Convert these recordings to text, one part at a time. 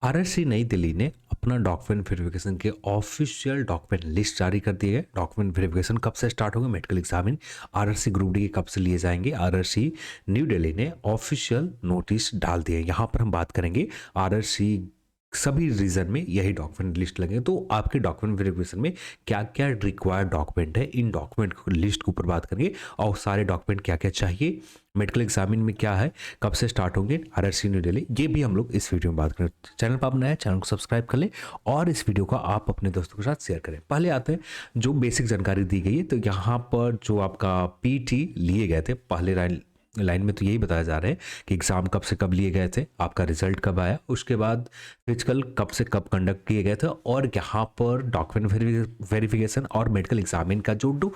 RRC नई दिल्ली ने अपना डॉक्यूमेंट वेरिफिकेशन के ऑफिशियल डॉक्यूमेंट लिस्ट जारी कर दी है। डॉक्यूमेंट वेरिफिकेशन कब से स्टार्ट होगा, medical examine RRC group D के कब से लिए जाएंगे, आरआरसी न्यू दिल्ली ने ऑफिशियल नोटिस डाल दिया है। यहाँ पर हम बात करेंगे आरआरसी सभी रीजन में यही डॉक्यूमेंट लिस्ट लगे, तो आपके डॉक्यूमेंट वेरिफिकेशन में क्या क्या रिक्वायर्ड डॉक्यूमेंट है, इन डॉक्यूमेंट लिस्ट के ऊपर बात करेंगे और सारे डॉक्यूमेंट क्या क्या चाहिए, मेडिकल एग्जामिन में क्या है, कब से स्टार्ट होंगे आरआरसी न्यू दिल्ली, ये भी हम लोग इस वीडियो में बात करें। चैनल पर आप नया चैनल को सब्सक्राइब कर लें और इस वीडियो को आप अपने दोस्तों के साथ शेयर करें। पहले आते हैं जो बेसिक जानकारी दी गई है, तो यहाँ पर जो आपका पीटी लिए गए थे पहले लाइन में तो यही बताया जा रहा है कि एग्ज़ाम कब से कब लिए गए थे, आपका रिजल्ट कब आया, उसके बाद फिजिकल कब से कब कंडक्ट किए गए थे, और यहाँ पर डॉक्यूमेंट वेरिफिकेशन और मेडिकल एग्जामिन का जो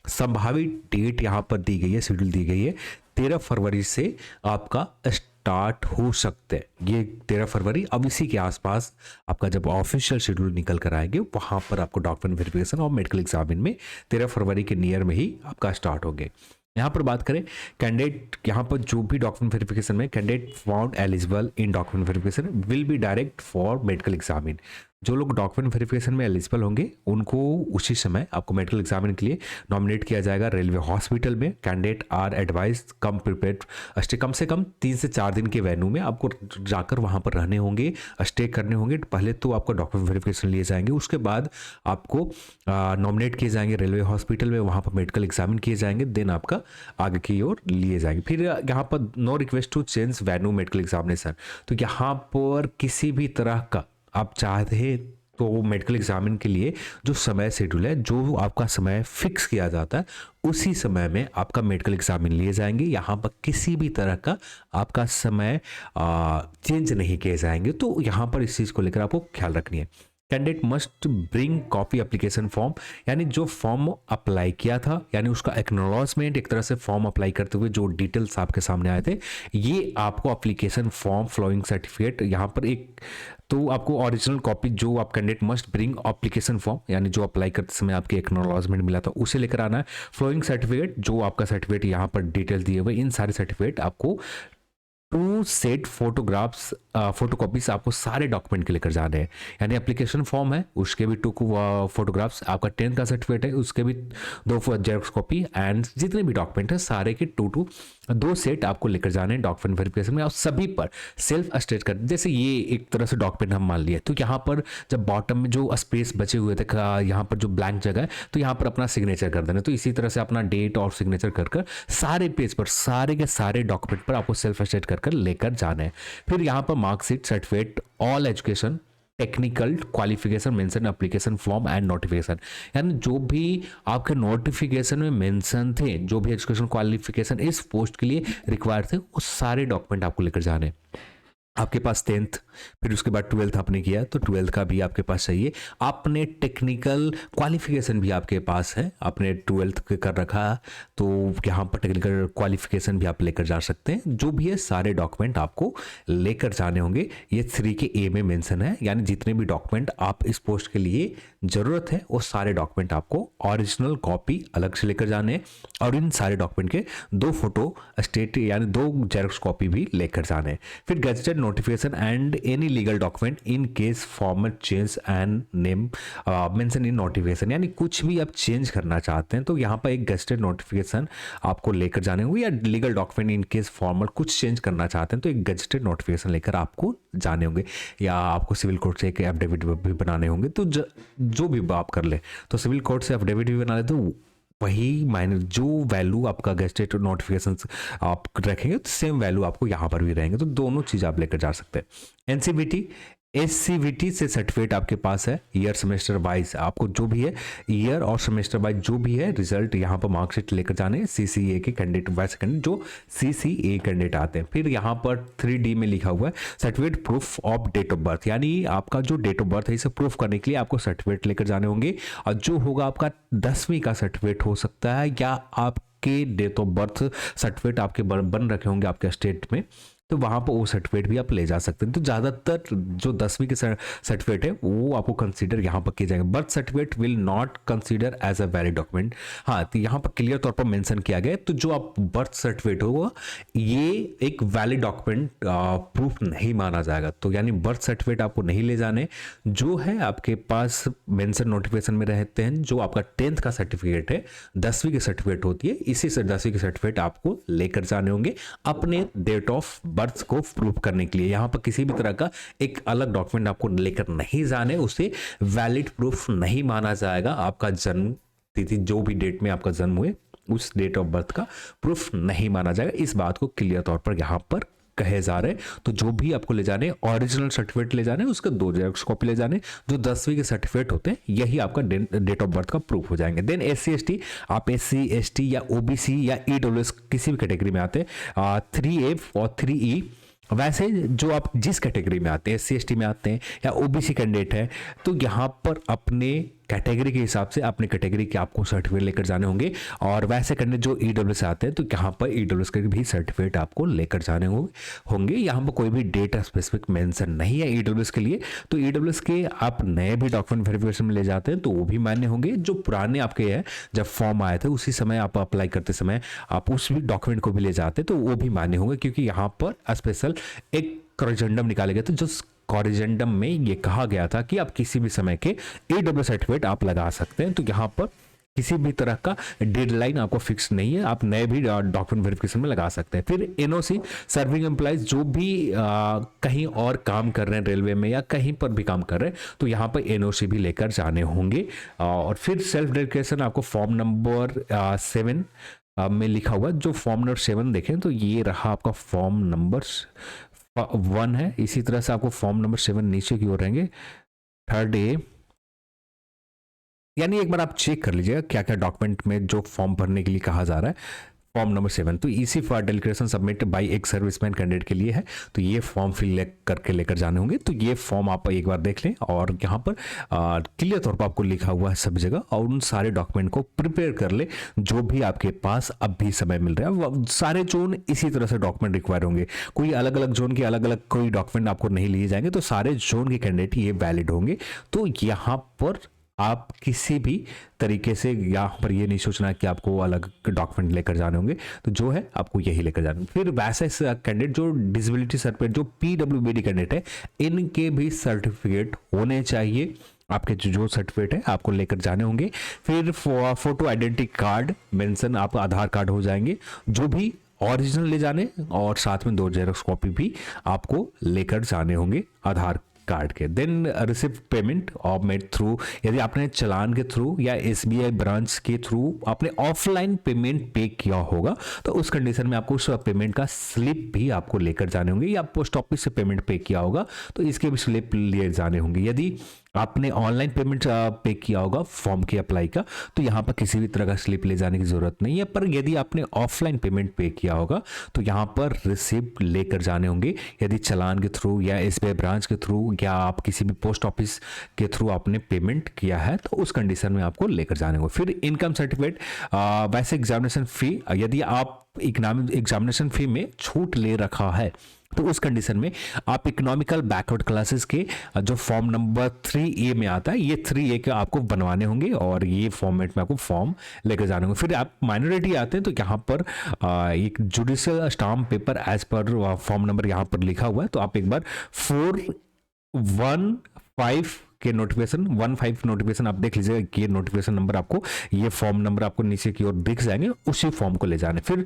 संभावित डेट यहाँ पर दी गई है, शेड्यूल दी गई है 13 फरवरी से आपका स्टार्ट हो सकते हैं। ये 13 फरवरी, अब इसी के आसपास आपका जब ऑफिशियल शेड्यूल निकल कर आएंगे वहाँ पर आपको डॉक्यूमेंट वेरिफिकेशन और मेडिकल एग्जामिन में 13 फरवरी के नियर में ही आपका स्टार्ट होंगे। यहाँ पर बात करें कैंडिडेट, यहाँ पर जो भी डॉक्यूमेंट वेरिफिकेशन में candidate found eligible in document verification will be direct for medical examine. जो लोग डॉक्यूमेंट वेरिफिकेशन में एलिजिबल होंगे उनको उसी समय आपको मेडिकल एग्जामिन के लिए नॉमिनेट किया जाएगा रेलवे हॉस्पिटल में। Candidate are advise come prepare stay, कम से कम 3 से 4 दिन के वेन्यू में आपको जाकर वहाँ पर रहने होंगे, स्टे करने होंगे। पहले तो आपका डॉक्यूमेंट वेरिफिकेशन लिए जाएंगे, उसके बाद आपको नॉमिनेट किए जाएंगे रेलवे हॉस्पिटल में, वहाँ पर मेडिकल एग्जामिन किए जाएंगे, देन आपका आगे की ओर लिए जाएंगे। फिर यहाँ पर no request to change venue medical examination, तो यहाँ पर किसी भी तरह का आप चाहते हैं तो मेडिकल एग्जामिन के लिए जो समय शेड्यूल है, जो आपका समय फिक्स किया जाता है उसी समय में आपका मेडिकल एग्जामिन लिए जाएंगे। यहाँ पर किसी भी तरह का आपका समय चेंज नहीं किए जाएंगे, तो यहाँ पर इस चीज़ को लेकर आपको ख्याल रखनी है। Candidate must bring copy application form, यानी जो फॉर्म अप्लाई किया था, यानी उसका एक्नॉलेजमेंट, एक तरह से फॉर्म अप्लाई करते हुए जो डिटेल्स आपके सामने आए थे, ये आपको एप्लीकेशन फॉर्म फ्लोइंग सर्टिफिकेट, यहाँ पर एक तो आपको ओरिजिनल कॉपी जो आप candidate must bring application form, यानी जो अप्लाई करते समय आपके एक्नॉलेजमेंट मिला था उसे लेकर आना है। फ्लोइंग सर्टिफिकेट, जो आपका सर्टिफिकेट यहाँ पर डिटेल दिए हुए, इन सारे सर्टिफिकेट आपको 2 सेट फोटोग्राफ्स, फोटोकॉपीज आपको सारे डॉक्यूमेंट के लेकर जाने हैं। यानी एप्लीकेशन फॉर्म है उसके भी 2 फोटोग्राफ्स, आपका 10 का सर्टिफिकेट है उसके भी 2 जेरॉक्स कॉपी, एंड जितने भी डॉक्यूमेंट है सारे के 2 सेट आपको लेकर जाने हैं डॉक्यूमेंट वेरिफिकेशन में। और सभी पर सेल्फ अस्टेट कर, जैसे ये एक तरह से डॉक्यूमेंट हम मान लिए, तो यहाँ पर जब बॉटम में जो स्पेस बचे हुए थे, यहाँ पर जो ब्लैंक जगह है, तो यहाँ पर अपना सिग्नेचर कर देना। तो इसी तरह से अपना डेट और सिग्नेचर कर सारे पेज पर सारे के सारे डॉक्यूमेंट पर आपको सेल्फ अस्टेट कर लेकर जाना है। फिर यहाँ पर marksheet, certificate, all education, technical qualification mention application form and notification, यानी जो भी आपके नोटिफिकेशन में मेंशन थे, जो भी एजुकेशन क्वालिफिकेशन इस पोस्ट के लिए रिक्वायर्ड थे, वो सारे डॉक्यूमेंट आपको लेकर जाने। आपके पास 10th, फिर उसके बाद 12th आपने किया तो 12th का भी आपके पास चाहिए। आपने टेक्निकल क्वालिफिकेशन भी आपके पास है, आपने 12th कर रखा, तो यहाँ पर टेक्निकल क्वालिफिकेशन भी आप लेकर जा सकते हैं। जो भी है सारे डॉक्यूमेंट आपको लेकर जाने होंगे। ये 3 के ए में मेंशन है, यानी जितने भी डॉक्यूमेंट आप इस पोस्ट के लिए ज़रूरत है वो सारे डॉक्यूमेंट आपको ओरिजिनल कॉपी अलग से लेकर जाने, और इन सारे डॉक्यूमेंट के 2 फोटो स्टेट, यानी 2 जेरॉक्स कॉपी भी लेकर जाने। फिर gazetted notification and any legal document in case format change and name mention in notification, यानी कुछ भी आप चेंज करना चाहते हैं तो यहाँ पर एक गेजेटेड नोटिफिकेशन आपको लेकर जाने होंगे, या legal document in case formal कुछ चेंज करना चाहते हैं तो एक गेजेटेड नोटिफिकेशन लेकर आपको जाने होंगे, या आपको सिविल कोर्ट से एक एफिडेविट भी बनाने होंगे। तो जो भी आप कर ले, तो सिविल कोर्ट से एफिडेविट भी बना ले तो वही माइनर जो वैल्यू आपका गेजेटेड नोटिफिकेशन आप रखेंगे तो सेम वैल्यू आपको यहाँ पर भी रहेंगे, तो दोनों चीज़ आप लेकर जा सकते हैं। एनसीवीटी, एससीवीटी से सर्टिफिकेट आपके पास है, ईयर सेमेस्टर वाइज आपको जो भी है, ईयर और सेमेस्टर वाइज जो भी है रिजल्ट यहाँ पर मार्कशीट लेकर जाने। सीसीए के कैंडिडेट, वैसे कैंडिडेट जो सीसीए कैंडिडेट आते हैं। फिर यहाँ पर 3D में लिखा हुआ है certificate proof of date of birth, यानी आपका जो डेट ऑफ बर्थ है इसे प्रूफ करने के लिए आपको सर्टिफिकेट लेकर जाने होंगे, और जो होगा आपका 10वीं का सर्टिफिकेट हो सकता है, या आपके डेट ऑफ बर्थ सर्टिफिकेट आपके बन रखे होंगे आपके स्टेट में, तो वहाँ पर वो सर्टिफिकेट भी आप ले जा सकते हैं। तो ज़्यादातर जो 10वीं के सर्टिफिकेट है वो आपको कंसीडर यहाँ पर किए जाएंगे। Birth certificate will not consider as a valid document. हाँ, तो यहाँ पर क्लियर तौर पर मेंशन किया गया है, तो जो आप बर्थ सर्टिफिकेट होगा ये एक वैलिड डॉक्यूमेंट प्रूफ नहीं माना जाएगा। तो यानी बर्थ सर्टिफिकेट आपको नहीं ले जाने, जो है आपके पास मेंशन नोटिफिकेशन में रहते हैं, जो आपका 10th का सर्टिफिकेट है, 10वीं की सर्टिफिकेट होती है, इसी से 10वीं के सर्टिफिकेट आपको लेकर जाने होंगे अपने डेट ऑफ बर्थ को प्रूफ करने के लिए। यहाँ पर किसी भी तरह का एक अलग डॉक्यूमेंट आपको लेकर नहीं जाने, उसे वैलिड प्रूफ नहीं माना जाएगा। आपका जन्म तिथि जो भी डेट में आपका जन्म हुए उस डेट ऑफ बर्थ का प्रूफ नहीं माना जाएगा। इस बात को क्लियर तौर पर यहाँ पर कहे जा रहे हैं। तो जो भी आपको ले जाने ओरिजिनल सर्टिफिकेट ले जाने, उसका 2 जेरॉक्स कॉपी ले जाने, जो 10वीं के सर्टिफिकेट होते हैं यही आपका डेट ऑफ बर्थ का प्रूफ हो जाएंगे। देन SC/ST, आप SC/ST या OBC या EWS किसी भी कैटेगरी में आते हैं, 3A और 3E, वैसे जो आप जिस कैटेगरी में आते हैं, SC/ST में आते हैं या OBC कैंडिडेट है, तो यहाँ पर अपने कैटेगरी के हिसाब से अपने कैटेगरी के आपको सर्टिफिकेट लेकर जाने होंगे। और वैसे कैंडिडेट जो EWS से आते हैं, तो यहाँ पर EWS के भी सर्टिफिकेट आपको लेकर जाने होंगे। यहाँ पर कोई भी डेट स्पेसिफिक मेंशन नहीं है EWS के लिए। तो EWS के आप नए भी डॉक्यूमेंट वेरिफिकेशन में ले जाते हैं तो वो भी मान्य होंगे। जो पुराने आपके हैं, जब फॉर्म आए थे उसी समय आप अप्लाई करते समय आप उस भी डॉक्यूमेंट को भी ले जाते तो वो भी मान्य होंगे, क्योंकि यहाँ पर स्पेशल एक कॉरिजेंडम निकाले गए थे। जो कॉरिजेंडम में ये कहा गया था कि आप किसी भी समय के EWS सर्टिफिकेट आप लगा सकते हैं। तो यहाँ पर किसी भी तरह का डेडलाइन आपको फिक्स नहीं है, आप नए भी डॉक्यूमेंट वेरिफिकेशन में लगा सकते हैं। फिर NOC, सर्विंग एम्प्लॉइज जो भी कहीं और काम कर रहे हैं रेलवे में या कहीं पर भी काम कर रहे हैं, तो यहाँ पर NOC भी लेकर जाने होंगे। और फिर सेल्फ डिक्लेरेशन आपको फॉर्म नंबर 7 में लिखा हुआ, जो फॉर्म नंबर 7 देखें तो ये रहा आपका फॉर्म नंबर 1 है। इसी तरह से आपको फॉर्म नंबर 7 नीचे की ओर रहेंगे, 3rd A, यानी एक बार आप चेक कर लीजिएगा क्या क्या डॉक्यूमेंट में जो फॉर्म भरने के लिए कहा जा रहा है। फॉर्म नंबर 7 तो इसी फॉर डिक्लेरेशन सबमिट बाय एक सर्विसमैन कैंडिडेट के लिए है, तो ये फॉर्म फिल करके लेकर जाने होंगे। तो ये फॉर्म आप एक बार देख लें, और यहाँ पर क्लियर तौर पर आपको लिखा हुआ है सब जगह, और उन सारे डॉक्यूमेंट को प्रिपेयर कर ले जो भी आपके पास अब भी समय मिल रहा है। सारे जोन इसी तरह से डॉक्यूमेंट रिक्वायर होंगे, कोई अलग अलग जोन के अलग अलग कोई डॉक्यूमेंट आपको नहीं लिए जाएंगे, तो सारे जोन के कैंडिडेट ये वैलिड होंगे। तो यहाँ पर आप किसी भी तरीके से यहाँ पर ये नहीं सोचना कि आपको अलग डॉक्यूमेंट लेकर जाने होंगे, तो जो है आपको यही लेकर जाने होंगे। फिर वैसे कैंडिडेट जो डिसेबिलिटी सर्टिफिकेट, जो PWBD कैंडिडेट है, इनके भी सर्टिफिकेट होने चाहिए। आपके जो सर्टिफिकेट है आपको लेकर जाने होंगे। फिर फोटो आइडेंटिटी कार्ड मेंशन, आपका आधार कार्ड हो जाएंगे, जो भी ओरिजिनल ले जाने, और साथ में 2 जेरॉक्स कॉपी भी आपको लेकर जाने होंगे आधार कार्ड के। देन रिसिप्ट पेमेंट और मेड थ्रू, यदि आपने चालान के थ्रू या SBI ब्रांच के थ्रू आपने ऑफलाइन पेमेंट पे किया होगा, तो उस कंडीशन में आपको उस पेमेंट का स्लिप भी आपको लेकर जाने होंगे, या पोस्ट ऑफिस से पेमेंट पे किया होगा तो इसके भी स्लिप लिए जाने होंगे। यदि आपने ऑनलाइन पेमेंट पे किया होगा फॉर्म के अप्लाई का, तो यहाँ पर किसी भी तरह का स्लिप ले जाने की जरूरत नहीं है। पर यदि आपने ऑफलाइन पेमेंट पे किया होगा तो यहाँ पर रिसिप्ट लेकर जाने होंगे। यदि चालान के थ्रू या SBI ब्रांच के थ्रू या आप किसी भी पोस्ट ऑफिस के थ्रू आपने पेमेंट किया है, तो उस कंडीशन में आपको लेकर जाने होंगे। फिर इनकम सर्टिफिकेट, वैसे एग्जामिनेशन फी, यदि आप एग्जामिनेशन फी में छूट ले रखा है तो उस कंडीशन में आप इकोनॉमिकल बैकवर्ड क्लासेस के जो फॉर्म नंबर 3A में आता है, ये 3A के आपको बनवाने होंगे, और ये फॉर्मेट में आपको फॉर्म लेकर जाने होंगे। फिर आप माइनॉरिटी आते हैं तो यहाँ पर एक judicial stamp paper as per form number यहाँ पर लिखा हुआ है, तो आप एक बार 415 के नोटिफिकेशन 15 नोटिफिकेशन आप देख लीजिएगा कि ये नोटिफिकेशन नंबर आपको, ये फॉर्म नंबर आपको नीचे की ओर दिख जाएंगे, उसी फॉर्म को ले जाने। फिर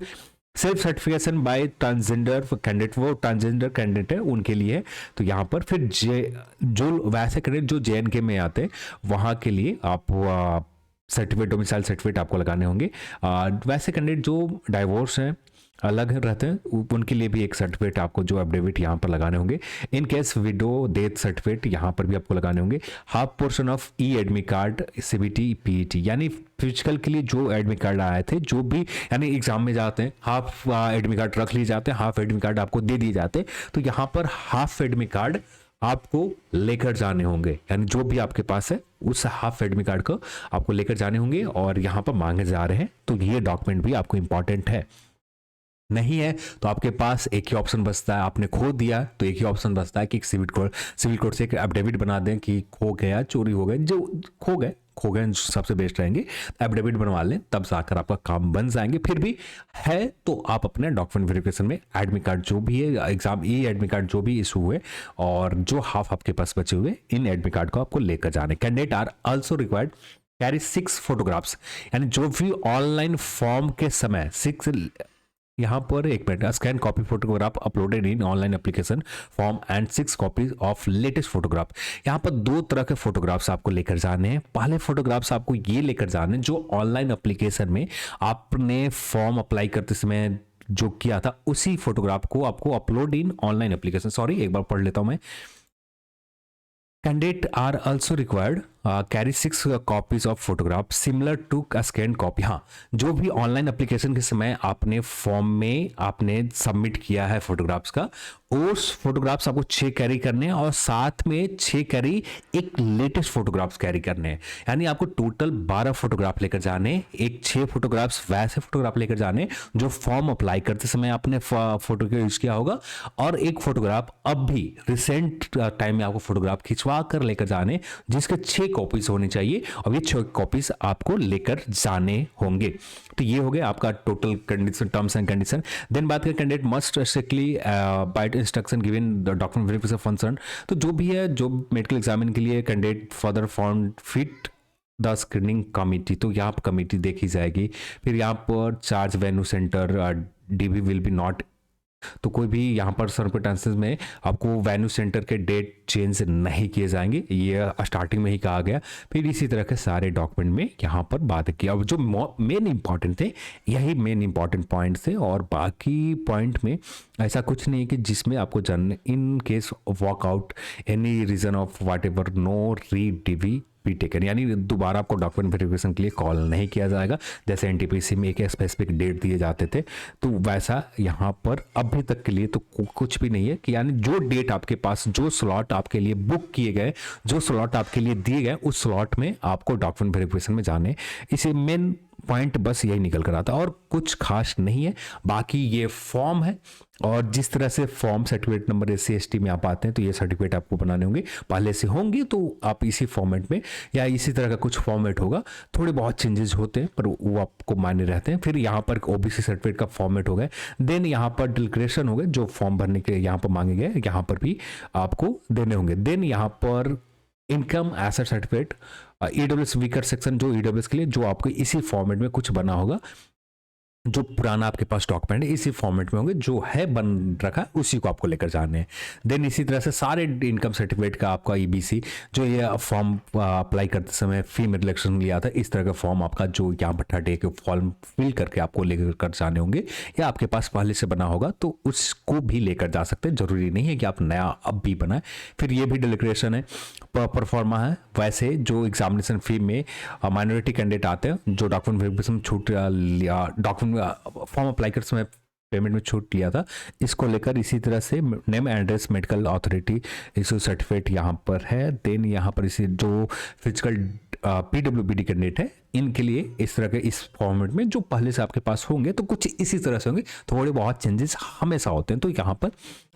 self certification by transgender candidate, वो ट्रांसजेंडर कैंडिडेट है उनके लिए, तो यहाँ पर फिर जो वैसे कैंडिडेट जो JNK में आते हैं वहाँ के लिए आप सर्टिफिकेट, डोमिसाइल सर्टिफिकेट आपको लगाने होंगे। वैसे कैंडिडेट जो डाइवोर्स हैं, अलग रहते हैं, उनके लिए भी एक सर्टिफिकेट आपको जो एफिडेविट यहाँ पर लगाने होंगे। In case window death certificate यहाँ पर भी आपको लगाने होंगे। Half portion of admit card CBT PET, यानी फिजिकल के लिए जो एडमिट कार्ड आए थे, जो भी यानी एग्जाम में जाते हैं हाफ एडमिट कार्ड रख लिए जाते हैं, हाफ एडमिट कार्ड आपको दे दिए जाते हैं, तो यहाँ पर हाफ एडमिट कार्ड आपको लेकर जाने होंगे, यानी जो भी आपके पास है उस हाफ एडमिट कार्ड को आपको लेकर जाने होंगे, और यहाँ पर मांगे जा रहे हैं, तो ये डॉक्यूमेंट भी आपको इंपॉर्टेंट है। नहीं है तो आपके पास एक ही ऑप्शन बचता है, आपने खो दिया तो एक ही ऑप्शन बचता है कि सिविल कोर्ट से एक एफिडेविट बना दें कि खो गया, चोरी हो गए, जो खो गए सबसे बेस्ट रहेंगे, एफिडेविट बनवा लें, तब जाकर आपका काम बन जाएंगे। फिर भी है तो आप अपने डॉक्यूमेंट वेरिफिकेशन में एडमिट कार्ड जो भी है, एग्जाम एडमिट कार्ड जो भी इशू हुए और जो हाफ आपके पास बचे हुए, इन एडमिट कार्ड को आपको लेकर जाने। Candidate are also required carry 6 photographs, यानी जो भी ऑनलाइन फॉर्म के समय 6, यहाँ पर एक minute, scan copy photograph uploaded in online application form and 6 copies of latest photograph. यहाँ पर 2 तरह के फोटोग्राफ्स आपको लेकर जाने हैं। पहले फोटोग्राफ्स आपको ये लेकर जाने जो ऑनलाइन एप्लीकेशन में आपने फॉर्म अप्लाई करते समय जो किया था, उसी फोटोग्राफ को आपको upload in online application, sorry एक बार पढ़ लेता हूं मैं। Candidate are also required carry 6 copies of photograph similar to scan copy. हाँ, जो भी ऑनलाइन एप्लीकेशन के समय आपने फॉर्म में आपने सबमिट किया है फोटोग्राफ्स का, उस फोटोग्राफ्स आपको 6 कैरी करने हैं और साथ में 6 कैरी एक लेटेस्ट फोटोग्राफ्स कैरी करने हैं। यानी आपको टोटल 12 फोटोग्राफ लेकर जाने, एक 6 फोटोग्राफ्स वैसे फोटोग्राफ लेकर जाने जो फॉर्म अप्लाई करते समय आपने फोटो का यूज किया होगा, और एक फोटोग्राफ अब भी रिसेंट टाइम में आपको फोटोग्राफ खिंचवा कर लेकर जाने जिसके 6 कॉपीज होनी चाहिए, और ये 6 कॉपीज आपको लेकर जाने होंगे। तो ये हो गया आपका total condition, terms and condition. Then बात करें candidate must strictly abide instruction given the document verification function. तो जो भी है, जो मेडिकल एग्जामिन के लिए candidate further found fit the screening committee, तो यहाँ पर कमिटी देखी जाएगी। फिर यहाँ पर charge venue centre DB will be not, तो कोई भी यहाँ पर सर्कमस्टेंसेस में आपको वेन्यू सेंटर के डेट चेंज नहीं किए जाएंगे, ये स्टार्टिंग में ही कहा गया। फिर इसी तरह के सारे डॉक्यूमेंट में यहाँ पर बात की। अब जो मेन इंपॉर्टेंट थे, यही मेन इंपॉर्टेंट पॉइंट थे, और बाकी पॉइंट में ऐसा कुछ नहीं कि जिसमें आपको जानने, in case of walkout any reason of whatever no re be taken, यानी दोबारा आपको डॉक्यूमेंट वेरिफिकेशन के लिए कॉल नहीं किया जाएगा। जैसे एनटीपीसी में एक स्पेसिफिक डेट दिए जाते थे, तो वैसा यहाँ पर अभी तक के लिए तो कुछ भी नहीं है कि यानी जो डेट आपके पास, जो स्लॉट आपके लिए बुक किए गए, जो स्लॉट आपके लिए दिए गए, उस स्लॉट में आपको डॉक्यूमेंट वेरिफिकेशन में जाने। इसे मेन पॉइंट बस यही निकल कर आता है और कुछ खास नहीं है। बाकी ये फॉर्म है, और जिस तरह से फॉर्म सर्टिफिकेट नंबर SC/ST में आप आते हैं तो ये सर्टिफिकेट आपको बनाने होंगे, पहले से होंगे तो आप इसी फॉर्मेट में या इसी तरह का कुछ फॉर्मेट होगा। थोड़े बहुत चेंजेस होते हैं पर वो आपको मान्य रहते हैं। फिर यहाँ पर OBC सर्टिफिकेट का फॉर्मेट हो गया। देन यहाँ पर डिक्लेरेशन हो गए, जो फॉर्म भरने के यहाँ पर मांगे गए, यहाँ पर भी आपको देने होंगे। देन यहाँ पर income asset certificate, EWS weaker section, जो EWS के लिए जो आपको इसी फॉर्मेट में कुछ बना होगा, जो पुराना आपके पास डॉक्यूमेंट है इसी फॉर्मेट में होंगे, जो है बन रखा उसी को आपको लेकर जाने हैं। देन इसी तरह से सारे इनकम सर्टिफिकेट का आपका EBC, जो ये फॉर्म अप्लाई करते समय फीमेल इलेक्शन लिया था, इस तरह का फॉर्म आपका जो यहाँ पर 30 के फॉर्म फिल करके आपको लेकर जाने होंगे, या आपके पास पहले से बना होगा तो उसको भी लेकर जा सकते हैं, जरूरी नहीं है कि आप नया अब भी बनाए। फिर ये भी डिक्लेरेशन है, परफॉर्मा है। वैसे जो एग्जामिनेशन फी में माइनॉरिटी कैंडिडेट आते हैं, जो डॉक्यूमेंट वेरिफिकेशन छूट लिया, डॉक्यूमेंट फॉर्म अप्लाई करते समय पेमेंट में छूट लिया था, इसको लेकर इसी तरह से name address medical authority issue certificate यहाँ पर है। देन यहाँ पर इसी जो फिजिकल PWBD कैंडिडेट है, इनके लिए इस तरह के इस फॉर्मेट में जो पहले से आपके पास होंगे तो कुछ इसी तरह से होंगे, थोड़े बहुत चेंजेस हमेशा होते हैं। तो यहाँ पर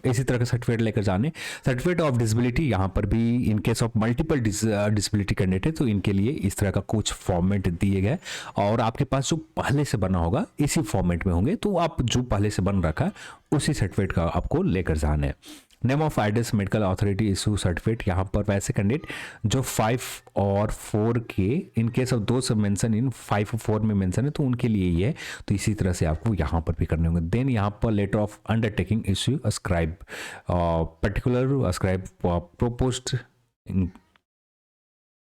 इसी तरह का सर्टिफिकेट लेकर जाने। सर्टिफिकेट ऑफ डिसेबिलिटी, यहाँ पर भी इन case of multiple disability candidate है तो इनके लिए इस तरह का कुछ फॉर्मेट दिए गए, और आपके पास जो पहले से बना होगा इसी फॉर्मेट में होंगे, तो आप जो पहले से बन रखा है उसी सर्टिफिकेट का आपको लेकर जाना है। Name of address medical authority issue certificate, यहाँ पर वैसे कैंडिडेट जो 5 और 4 के, इन केस ऑफ दो सब मेंशन इन 5 और 4 में मेंशन है तो उनके लिए ये है, तो इसी तरह से आपको यहाँ पर भी करने होंगे। देन यहाँ पर letter of undertaking issue ascribe particular ascribe proposed